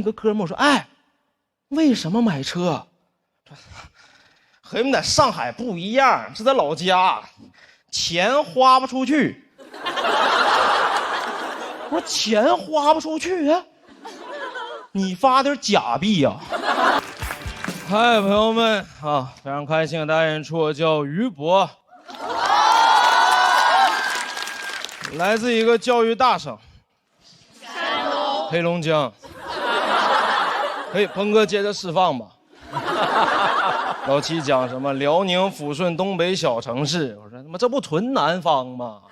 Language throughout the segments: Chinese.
一个哥们我说，哎，为什么买车？和你们在上海不一样，是在老家，钱花不出去。我说钱花不出去啊？你发点假币呀、嗨，朋友们啊，非常开心的大家演出，我叫于博，来自一个教育大省，黑龙江。可以，鹏哥接着释放吧。老七讲什么辽宁抚顺东北小城市，我说他妈这不纯南方吗？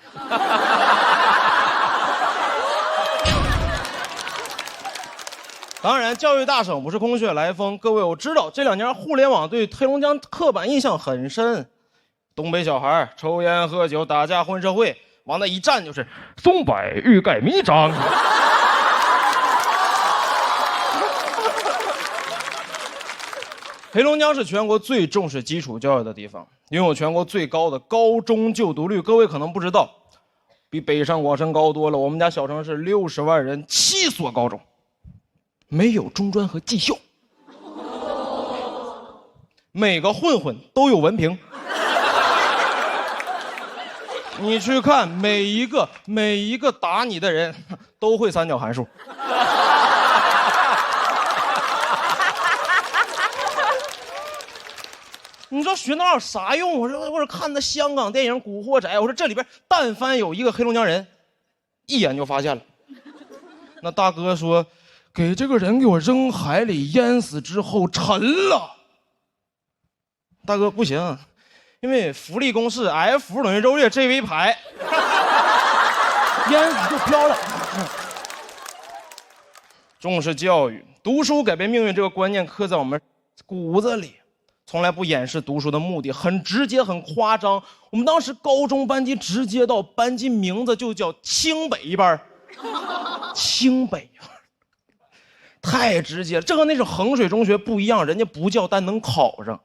当然，教育大省不是空穴来风。各位，我知道这2年互联网对黑龙江刻板印象很深，东北小孩抽烟喝酒打架混社会，往那一站就是松柏欲盖弥彰。黑龙江是全国最重视基础教育的地方，拥有全国最高的高中就读率。各位可能不知道，比北上广深高多了。我们家小城市60万人，7所高中，没有中专和技校，每个混混都有文凭。你去看每一个打你的人都会3角函数。你说学那有啥用？我说看的香港电影《古惑仔》，我说这里边但凡有一个黑龙江人，一眼就发现了。那大哥说，给这个人给我扔海里淹死之后沉了。大哥不行，因为浮力公式 F 等于ρ略 G 为排，淹死就飘了。重视教育，读书改变命运这个观念刻在我们骨子里。从来不掩饰读书的目的，很直接很夸张。我们当时高中班级直接到班级名字就叫清北班，清北班太直接了。这和那种衡水中学不一样，人家不叫但能考上。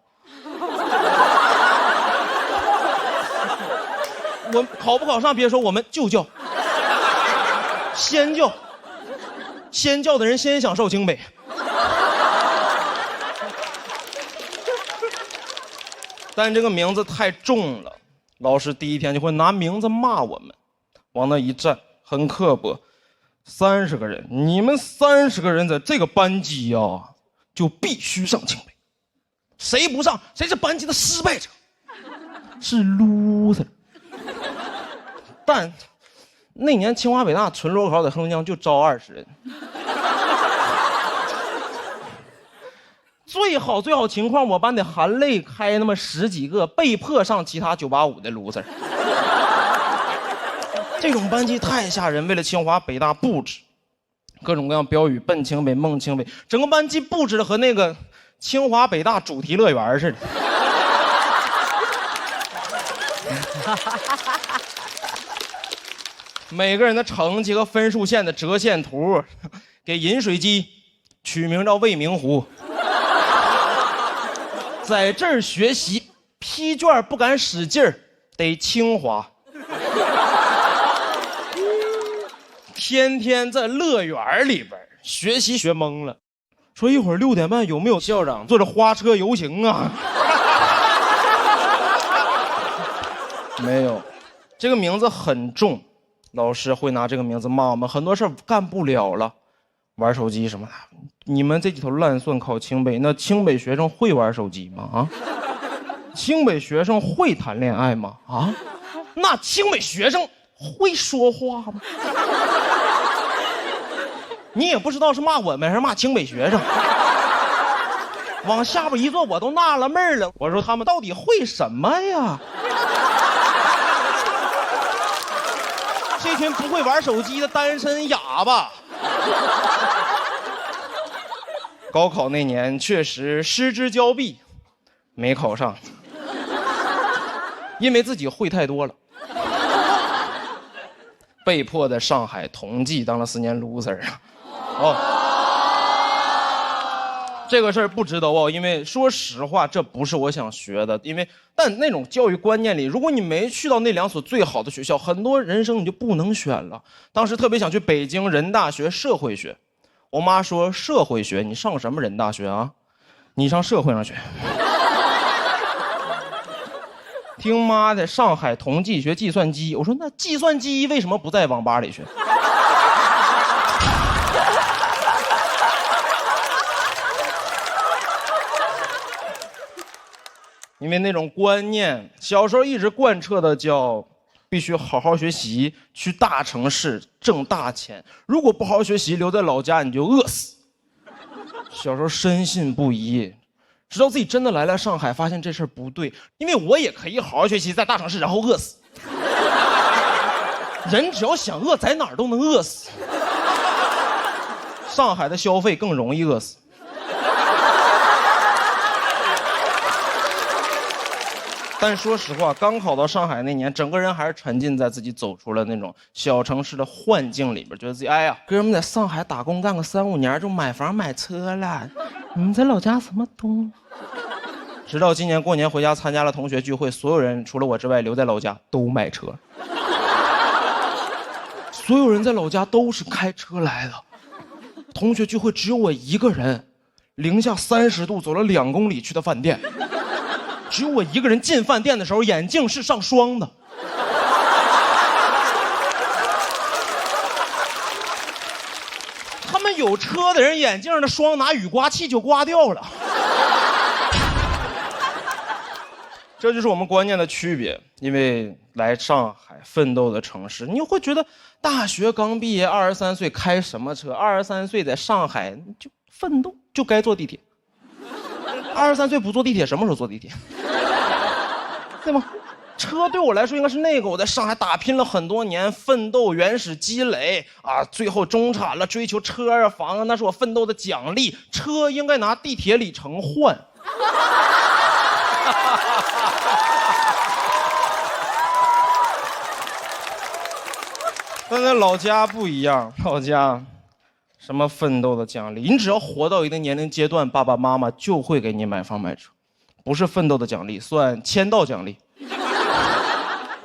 我考不考上别说，我们就叫先叫，先叫的人先享受清北。但这个名字太重了，老师第一天就会拿名字骂我们。往那一站，很刻薄，30个人，你们30个人在这个班级呀、就必须上清北，谁不上，谁是班级的失败者，是 loser。但那年清华北大纯裸考在黑龙江就招20人。最好情况，我班得含泪开那么10几个被迫上其他985的 loser。这种班级太吓人，为了清华北大布置各种各样标语，奔清北梦清北，整个班级布置的和那个清华北大主题乐园似的。每个人的成绩和分数线的折线图，给饮水机取名叫未名湖。在这儿学习，批卷不敢使劲儿，得清华。天天在乐园里边学习学懵了，说一会儿6点半有没有校长坐着花车游行啊？没有，这个名字很重，老师会拿这个名字骂我们，很多事儿干不了了。玩手机什么的，你们这几头烂蒜考清北，那清北学生会玩手机吗？啊，清北学生会谈恋爱吗？啊，那清北学生会说话吗？你也不知道是骂我们还是骂清北学生。往下边一坐，我都纳了闷了，我说他们到底会什么呀？这群不会玩手机的单身哑巴。高考那年确实失之交臂，没考上，因为自己会太多了，被迫在上海同济当了4年 loser 啊。哦，这个事儿不值得哦，因为说实话，这不是我想学的。但那种教育观念里，如果你没去到那2所最好的学校，很多人生你就不能选了。当时特别想去北京人大学社会学，我妈说社会学，你上什么人大学啊？你上社会上学。听妈的，上海统计学计算机。我说那计算机为什么不在网吧里学？因为那种观念，小时候一直贯彻的叫必须好好学习，去大城市挣大钱。如果不好好学习，留在老家你就饿死。小时候深信不疑，直到自己真的来了上海，发现这事儿不对。因为我也可以好好学习，在大城市然后饿死。人只要想饿，在哪儿都能饿死。上海的消费更容易饿死。但说实话，刚考到上海那年，整个人还是沉浸在自己走出了那种小城市的幻境里边，觉得自己哎呀，哥们在上海打工干个3-5年就买房买车了，你们在老家什么都。直到今年过年回家参加了同学聚会，所有人除了我之外留在老家都买车，所有人在老家都是开车来的。同学聚会只有我一个人，零下30度走了2公里去的饭店。只有我一个人进饭店的时候，眼镜是上霜的。他们有车的人眼镜的霜拿雨刮器就刮掉了。这就是我们观念的区别。因为来上海奋斗的城市，你会觉得大学刚毕业23岁开什么车？23岁在上海就奋斗就该坐地铁。23岁不坐地铁，什么时候坐地铁？对吗？车对我来说应该是那个我在上海打拼了很多年，奋斗原始积累啊，最后中产了，追求车啊房啊，那是我奋斗的奖励。车应该拿地铁里程换。但在老家不一样，老家什么奋斗的奖励，你只要活到一定年龄阶段，爸爸妈妈就会给你买房买车。不是奋斗的奖励，算签到奖励。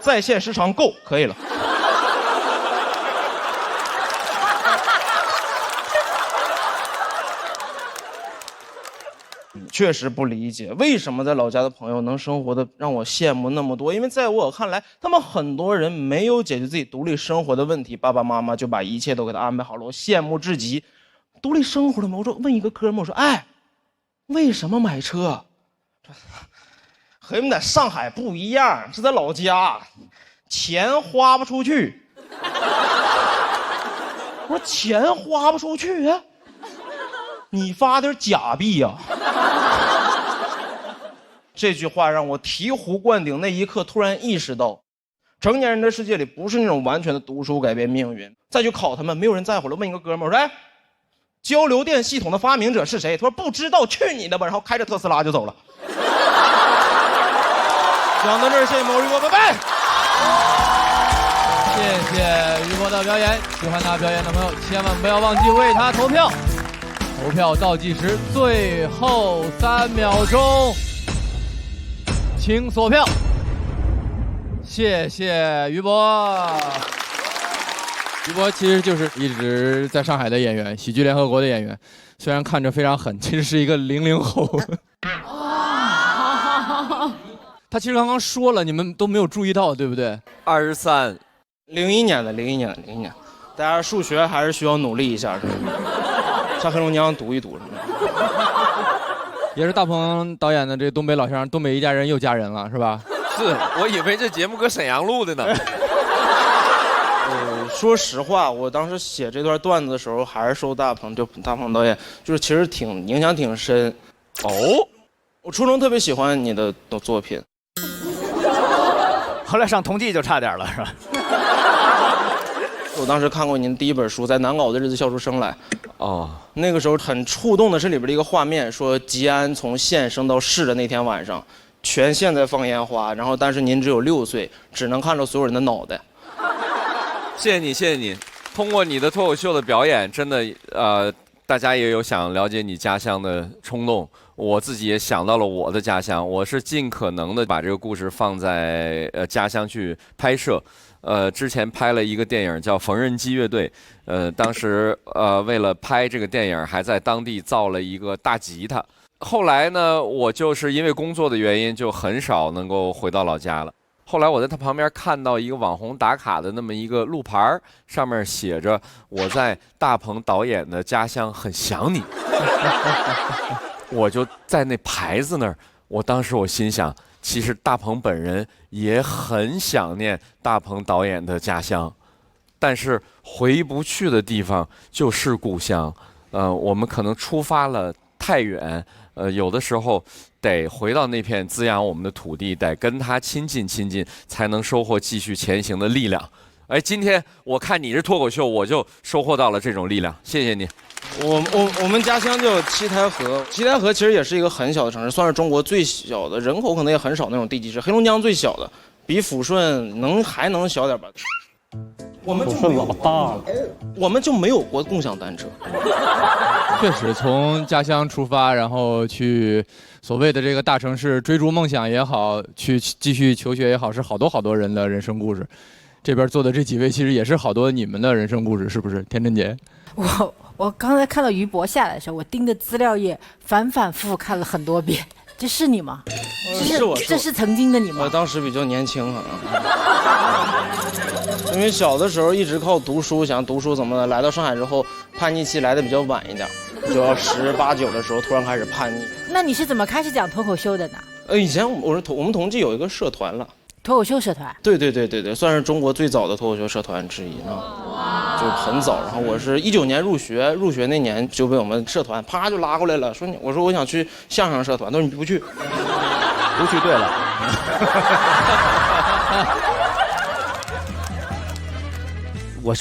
在线时长够可以了。确实不理解为什么在老家的朋友能生活的让我羡慕那么多，因为在我看来，他们很多人没有解决自己独立生活的问题，爸爸妈妈就把一切都给他安排好了，我羡慕至极。独立生活了吗？我说问一个哥们儿，我说哎，为什么买车？和你们在上海不一样，是在老家，钱花不出去。我说钱花不出去啊，你发点假币呀。这句话让我醍醐灌顶，那一刻突然意识到，成年人的世界里不是那种完全的读书改变命运。再去考他们，没有人在乎了。问一个哥们儿，我说哎，交流电系统的发明者是谁？他说不知道，去你的吧！然后开着特斯拉就走了。讲到这儿，谢谢毛宇波，拜拜。谢谢于波的表演，喜欢他表演的朋友千万不要忘记为他投票。投票倒计时最后3秒钟，请锁票。谢谢于波。于波其实就是一直在上海的演员，喜剧联合国的演员，虽然看着非常狠，其实是一个00后。他其实刚刚说了，你们都没有注意到，对不对？23，01年的，大家数学还是需要努力一下，是吧？上黑龙江读一读，是吧？也是大鹏导演的这东北老乡，东北一家人又嫁人了，是吧？是，我以为这节目搁沈阳录的呢。说实话，我当时写这段段子的时候，还是受大鹏导演，就是其实影响挺深。哦，我初中特别喜欢你的作品。后来上同济就差点了，是吧？我当时看过您第一本书，在难熬的日子笑出声来。哦，那个时候很触动的是里边的一个画面，说吉安从县升到市的那天晚上，全县在放烟花，然后但是您只有6岁，只能看到所有人的脑袋。谢谢你，谢谢你。通过你的脱口秀的表演，真的大家也有想了解你家乡的冲动，我自己也想到了我的家乡，我是尽可能的把这个故事放在家乡去拍摄。之前拍了一个电影叫《缝纫机乐队》，当时为了拍这个电影，还在当地造了一个大吉他。后来呢，我就是因为工作的原因，就很少能够回到老家了。后来我在他旁边看到一个网红打卡的那么一个路牌，上面写着“我在大鹏导演的家乡很想你”，我就在那牌子那儿，当时我心想，其实大鹏本人也很想念大鹏导演的家乡，但是回不去的地方就是故乡。我们可能出发了太远，有的时候得回到那片滋养我们的土地，得跟他亲近亲近，才能收获继续前行的力量。哎，今天我看你是脱口秀，我就收获到了这种力量，谢谢你。我们家乡叫七台河，七台河其实也是一个很小的城市，算是中国最小的，人口可能也很少那种地级市，黑龙江最小的，比抚顺还能小点吧。我们就是老大了，我们就没有过共享单车。确实，从家乡出发，然后去所谓的这个大城市追逐梦想也好，去继续求学也好，是好多人的人生故事。这边坐的这几位其实也是好多你们的人生故事，是不是？田真杰，我刚才看到于博下来的时候，我盯着资料页反复看了很多遍。这是你吗？这是曾经的你吗？我当时比较年轻可能，因为小的时候一直靠读书，想读书怎么的。来到上海之后，叛逆期来的比较晚一点，就要18、19的时候突然开始叛逆。那你是怎么开始讲脱口秀的呢？以前我们同济有一个社团了。脱口秀社团，对，算是中国最早的脱口秀社团之一呢，就很早。然后我是19年入学那年就被我们社团啪就拉过来了，我说我想去相声社团，他说你不去，不去对了。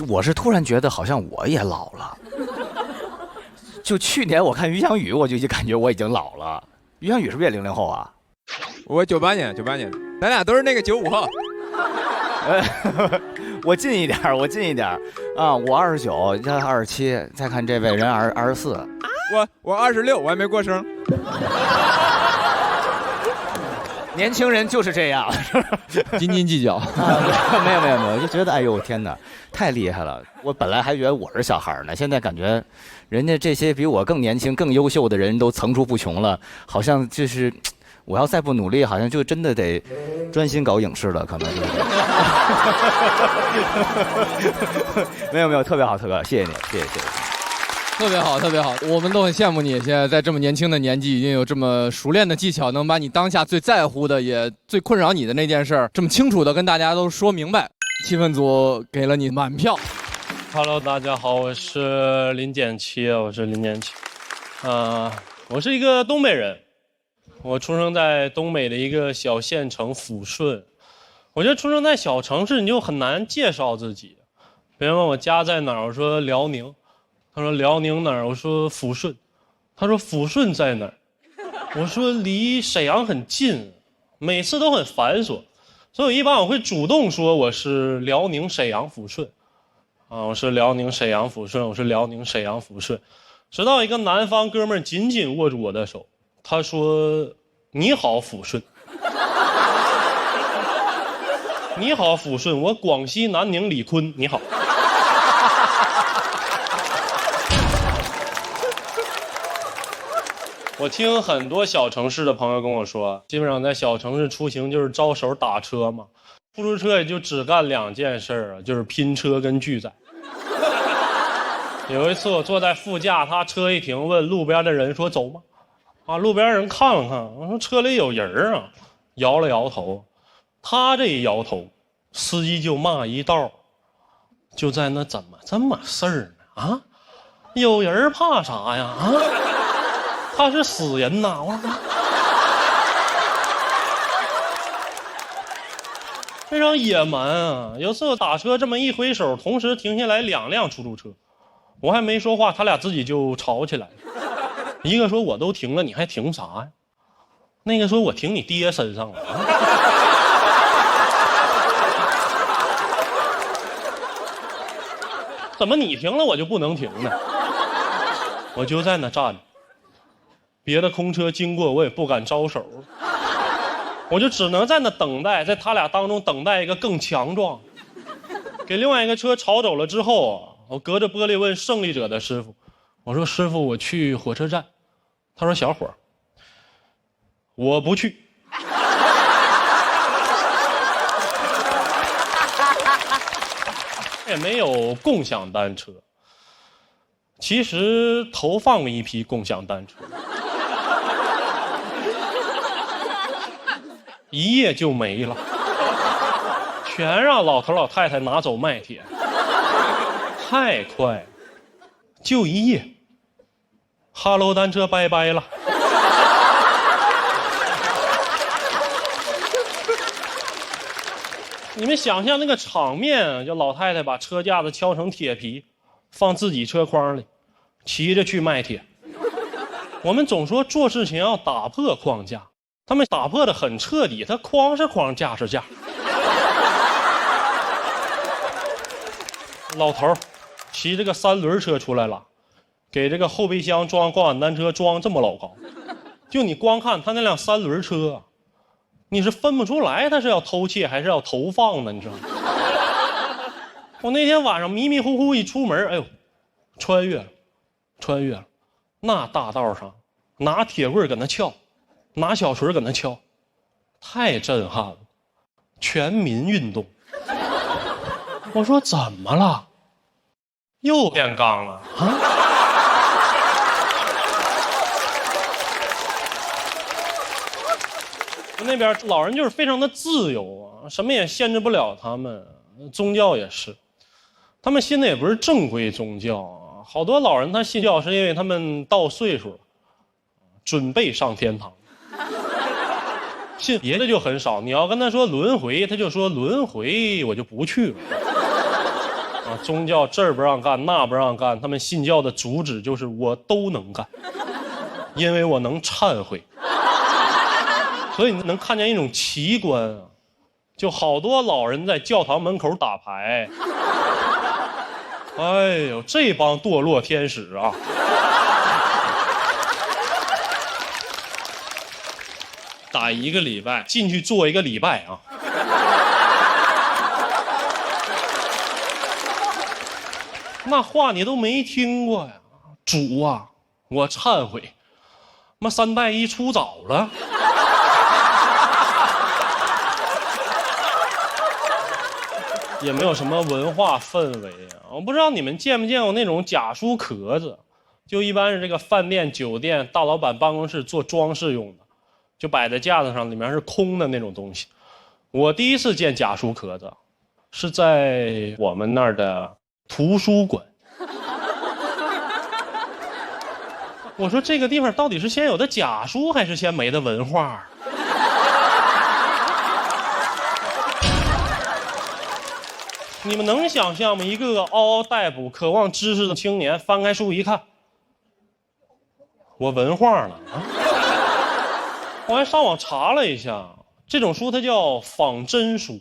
我是突然觉得好像我也老了，就去年我看于翔宇，我就感觉我已经老了。于翔宇是不是也00后啊？我98年，咱俩都是那个95后。我近一点啊！我29，他27，再看这位人24。我26，我还没过生。年轻人就是这样，斤斤计较。没有，就觉得哎呦天哪，太厉害了！我本来还觉得我是小孩呢，现在感觉人家这些比我更年轻、更优秀的人都层出不穷了，好像就是。我要再不努力，好像就真的得专心搞影视了，可能是。没有，特别好，谢谢你，谢谢。特别好，我们都很羡慕你，现在在这么年轻的年纪，已经有这么熟练的技巧，能把你当下最在乎的，也最困扰你的那件事儿，这么清楚的跟大家都说明白。气氛组给了你满票。Hello， 大家好，我是林简七，我是一个东北人。我出生在东北的一个小县城抚顺。我觉得出生在小城市你就很难介绍自己。别人问我家在哪儿，我说辽宁。他说辽宁哪儿？我说抚顺。他说抚顺在哪儿？我说离沈阳很近。每次都很繁琐，所以一般我会主动说我是辽宁沈阳抚顺。我是辽宁沈阳抚顺，我是辽宁沈阳抚顺。直到一个南方哥们儿紧紧握住我的手。他说：“你好，抚顺。”你好，抚顺，我广西南宁理坤。你好。我听很多小城市的朋友跟我说，基本上在小城市出行就是招手打车嘛，出租车也就只干2件事啊，就是拼车跟拒载。有一次我坐在副驾，他车一停，问路边的人说：“走吗？”路边人看了看，我说车里有人啊，摇了摇头。他这一摇头，司机就骂一道，就在那怎么这么事儿呢？有人怕啥呀？他是死人呐！非常野蛮啊！有次我打车这么一挥手，同时停下来2辆出租车，我还没说话，他俩自己就吵起来了。一个说我都停了，你还停啥呀？那个说我停你爹身上了。怎么你停了我就不能停呢？我就在那站着，别的空车经过我也不敢招手，我就只能在那等待，在他俩当中等待一个更强壮。给另外一个车吵走了之后啊，我隔着玻璃问胜利者的师傅，我说师傅，我去火车站。他说小伙儿，我不去。也没有共享单车，其实投放了一批共享单车，一夜就没了，全让老头老太太拿走卖铁，太快了，就一夜。哈喽单车拜拜了。你们想象那个场面，就老太太把车架子敲成铁皮，放自己车筐里，骑着去卖铁。我们总说做事情要打破框架，他们打破的很彻底，他框是框，架是架。老头骑这个3轮车出来了，给这个后备箱装共享单车装这么老高，就你光看他那辆3轮车，你是分不出来他是要偷窃还是要投放的，你知道吗？我那天晚上迷迷糊糊一出门，哎呦，穿越了，那大道上拿铁棍搁那撬，拿小锤搁那撬，太震撼了，全民运动。我说怎么了？又变刚了啊？那边老人就是非常的自由啊，什么也限制不了他们，宗教也是，他们信的也不是正规宗教啊，好多老人他信教是因为他们到岁数了，准备上天堂，信别的就很少。你要跟他说轮回，他就说轮回我就不去了。啊，宗教这儿不让干，那不让干，他们信教的主旨就是我都能干，因为我能忏悔。所以你能看见一种奇观啊，就好多老人在教堂门口打牌。哎呦，这帮堕落天使啊！打1个礼拜进去做1个礼拜啊！那话你都没听过呀，主啊，我忏悔，妈3拜1出早了。也没有什么文化氛围啊！我不知道你们见没见过那种假书壳子，就一般是这个饭店、酒店大老板办公室做装饰用的，就摆在架子上，里面是空的那种东西。我第一次见假书壳子，是在我们那儿的图书馆。我说这个地方到底是先有的假书，还是先没的文化？你们能想象吗？一个个嗷嗷待哺、渴望知识的青年，翻开书一看，我文化了啊！我还上网查了一下，这种书它叫仿真书。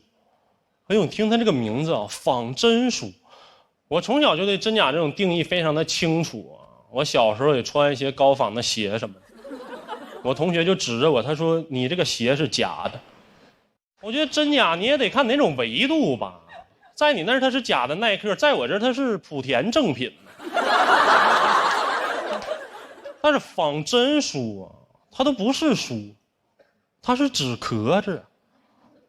哎呦，你听它这个名字啊，仿真书。我从小就对真假这种定义非常的清楚啊。我小时候也穿一些高仿的鞋什么的，我同学就指着我，他说：“你这个鞋是假的。”我觉得真假你也得看哪种维度吧。在你那儿它是假的耐克，在我这儿它是莆田正品。但是仿真书啊，它都不是书，它是纸壳子。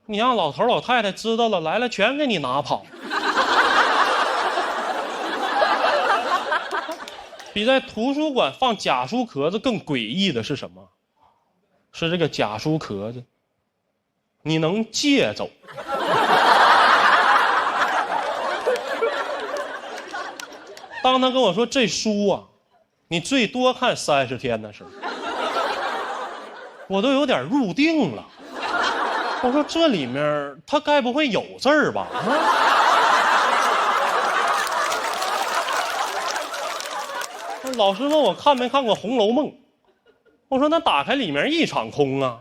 你让老头老太太知道了，来了全给你拿跑。比在图书馆放假书壳子更诡异的是什么？是这个假书壳子，你能借走。当他跟我说这书啊，你最多看30天的时候，我都有点入定了。我说这里面他该不会有字儿吧？老师问我看没看过《红楼梦》，我说那打开里面一场空啊。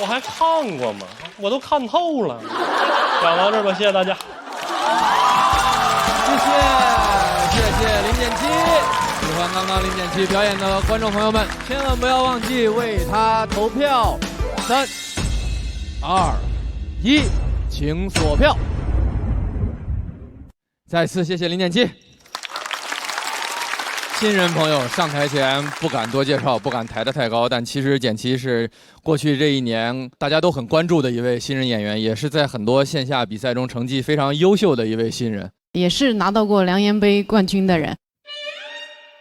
我还看过吗？我都看透了。讲到这儿吧，谢谢大家。谢谢。谢林建七。喜欢刚刚林建七表演的观众朋友们，千万不要忘记为他投票。3、2、1，请锁票。再次谢谢林建七。新人朋友上台前不敢多介绍，不敢抬得太高，但其实简七是过去这1年大家都很关注的一位新人演员，也是在很多线下比赛中成绩非常优秀的一位新人，也是拿到过梁岩杯冠军的人。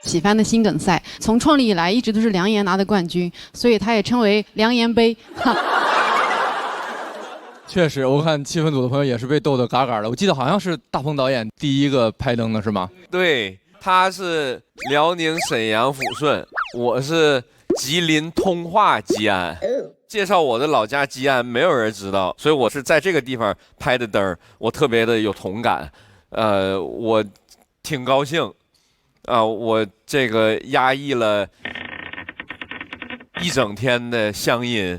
喜番的心梗赛从创立以来一直都是梁岩拿的冠军，所以他也称为梁岩杯。确实，我看气氛组的朋友也是被逗得嘎嘎的。我记得好像是大鹏导演第一个拍灯的是吗？对，他是辽宁沈阳抚顺，我是吉林通化吉安。介绍我的老家吉安，没有人知道，所以我是在这个地方拍的灯，我特别的有同感。我挺高兴。我这个压抑了1整天的乡音，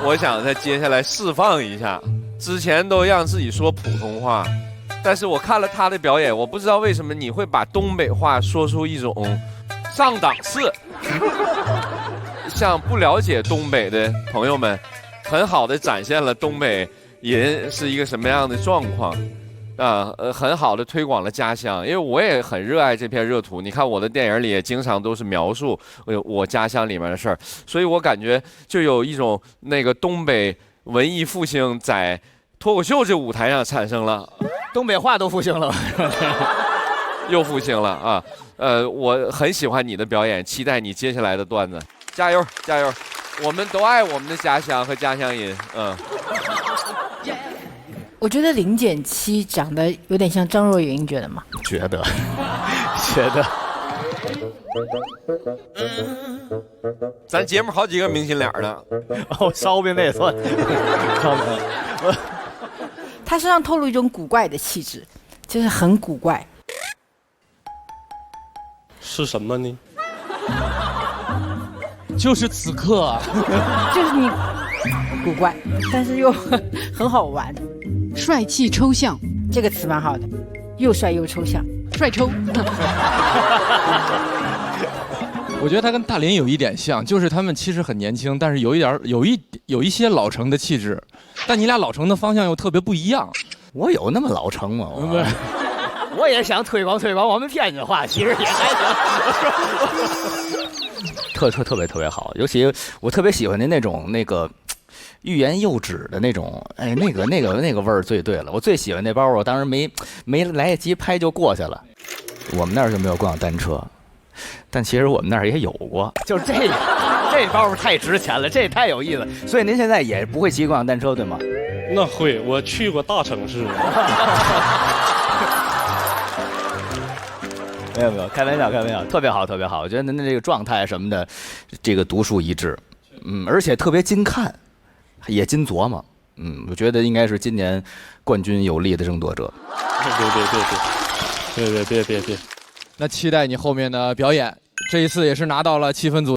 我想在接下来释放一下。之前都让自己说普通话，但是我看了他的表演，我不知道为什么你会把东北话说出一种上档次。像不了解东北的朋友们，很好的展现了东北人是一个什么样的状况。很好的推广了家乡，因为我也很热爱这片热土。你看我的电影里也经常都是描述我家乡里面的事儿，所以我感觉就有一种那个东北文艺复兴在脱口秀这舞台上产生了。东北话都复兴了，又复兴了啊！我很喜欢你的表演，期待你接下来的段子，加油加油！我们都爱我们的家乡和家乡音，我觉得林简七长得有点像张若昀，你觉得吗？觉得。咱节目好几个明星脸呢。烧饼那也算。他身上透露一种古怪的气质，就是很古怪。是什么呢？就是此刻啊。就是你古怪，但是又很好玩。帅气抽象，这个词蛮好的，又帅又抽象，帅抽。我觉得他跟大林有一点像，就是他们其实很年轻，但是有一些老成的气质，但你俩老成的方向又特别不一样。我有那么老成吗？我也想推广我们天津话，其实也还行。特别好，尤其我特别喜欢的那种欲言又止的那种，哎，那个味儿最对了。我最喜欢那包，我当时没来得及拍就过去了。我们那儿就没有共享单车，但其实我们那儿也有过。就是这包太值钱了，这太有意思。所以您现在也不会骑共享单车对吗？那会，我去过大城市。没有，开玩笑，特别好。我觉得您的这个状态什么的，这个独树一帜，而且特别精看。也精琢磨，我觉得应该是今年冠军有力的争夺者。别，那期待你后面的表演，这一次也是拿到了气氛组